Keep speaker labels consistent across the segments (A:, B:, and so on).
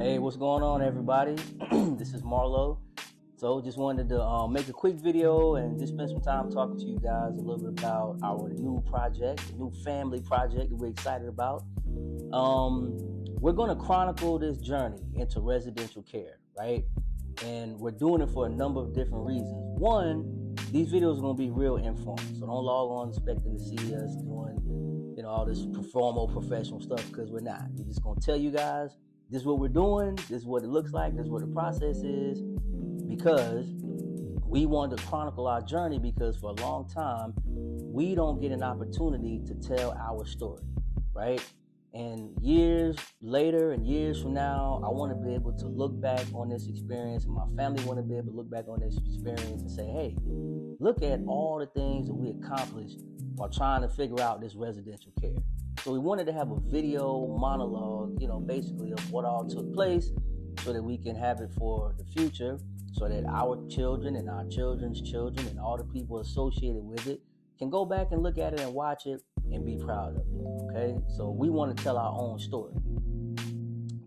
A: Hey, what's going on, everybody? This is Marlo. So, just wanted to make a quick video and just spend some time talking to you guys a little bit about our new project, a new family project that we're excited about. We're going to chronicle this journey into residential care, right? And we're doing it for a number of different reasons. One, these videos are going to be real informal, so don't log on expecting to see us doing, all this formal professional stuff, because we're not. We're just going to tell you guys, this is what we're doing, this is what it looks like, this is what the process is, because we wanted to chronicle our journey, because for a long time, we don't get an opportunity to tell our story, right? And years later and years from now, I want to be able to look back on this experience, and my family want to be able to look back on this experience and say, hey, look at all the things that we accomplished while trying to figure out this residential care. So we wanted to have a video monologue, basically of what all took place, so that we can have it for the future, so that our children and our children's children and all the people associated with it can go back and look at it and watch it and be proud of it, okay? So we want to tell our own story.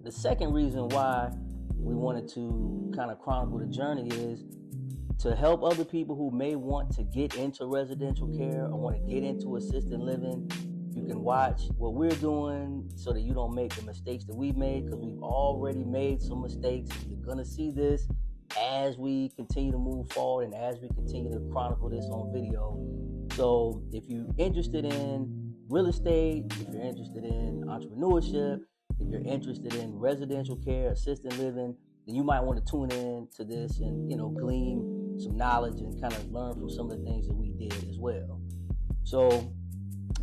A: The second reason why we wanted to kind of chronicle the journey is to help other people who may want to get into residential care or want to get into assisted living. You can watch what we're doing so that you don't make the mistakes that we've made, because we've already made some mistakes. You're going to see this as we continue to move forward and as we continue to chronicle this on video. So if you're interested in real estate, if you're interested in entrepreneurship, if you're interested in residential care, assisted living, then you might want to tune in to this and, glean some knowledge and kind of learn from some of the things that we did as well. So,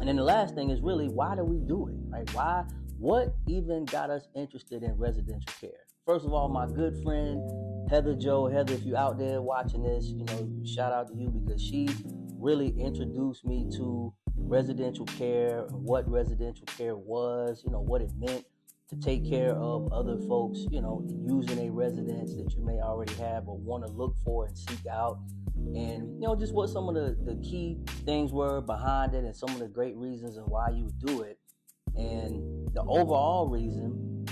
A: and then the last thing is really, why do we do it, right? What even got us interested in residential care? First of all, my good friend, Heather, if you're out there watching this, shout out to you, because she really introduced me to residential care, what residential care was, what it meant to take care of other folks, using a residence that you may already have or want to look for and seek out. And, just what some of the key things were behind it and some of the great reasons and why you would do it. And the overall reason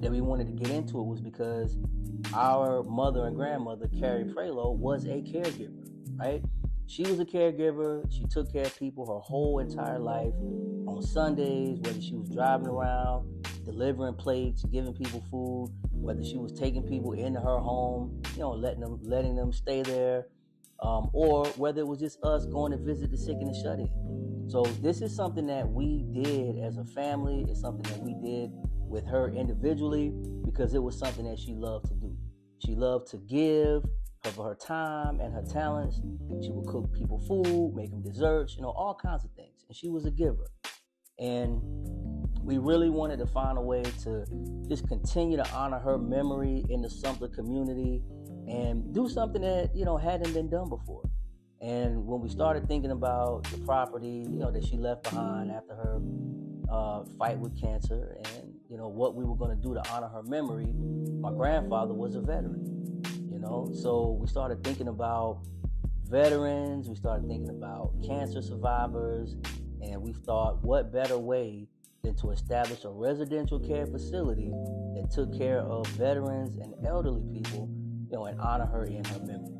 A: that we wanted to get into it was because our mother and grandmother, Carrie Prelo, was a caregiver, right? She was a caregiver. She took care of people her whole entire life. On Sundays, whether she was driving around, delivering plates, giving people food, whether she was taking people into her home, letting them stay there, or whether it was just us going to visit the sick and the shut-in. So this is something that we did as a family. It's something that we did with her individually, because it was something that she loved to do. She loved to give of her time and her talents. She would cook people food, make them desserts, all kinds of things. And she was a giver. And we really wanted to find a way to just continue to honor her memory in the Sumter community and do something that, hadn't been done before. And when we started thinking about the property, that she left behind after her fight with cancer, and, what we were going to do to honor her memory, my grandfather was a veteran, So we started thinking about veterans, we started thinking about cancer survivors, and we thought, what better way than to establish a residential care facility that took care of veterans and elderly people, and honor her in her memory.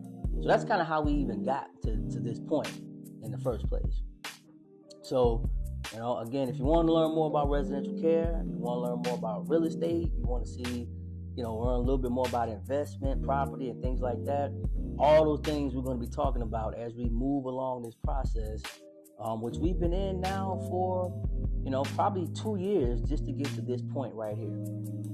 A: So that's kind of how we even got to this point in the first place. So, again, if you want to learn more about residential care, you want to learn more about real estate, you want to see, learn a little bit more about investment, property, and things like that, all those things we're going to be talking about as we move along this process, which we've been in now for, probably 2 years just to get to this point right here.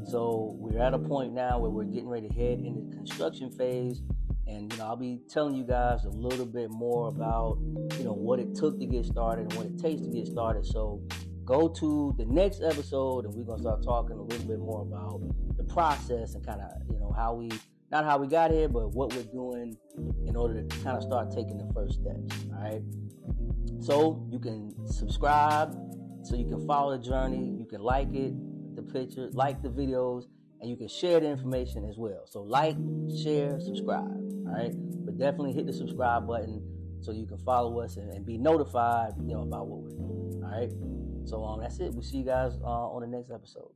A: So we're at a point now where we're getting ready to head into the construction phase. And, I'll be telling you guys a little bit more about, what it took to get started and what it takes to get started. So go to the next episode and we're going to start talking a little bit more about the process and kind of, not how we got here, but what we're doing in order to kind of start taking the first steps. All right. So you can subscribe so you can follow the journey. You can like it, the picture, like the videos, and you can share the information as well. So like, share, subscribe. All right. But definitely hit the subscribe button so you can follow us and be notified, about what we're doing. All right. So that's it. We'll see you guys on the next episode.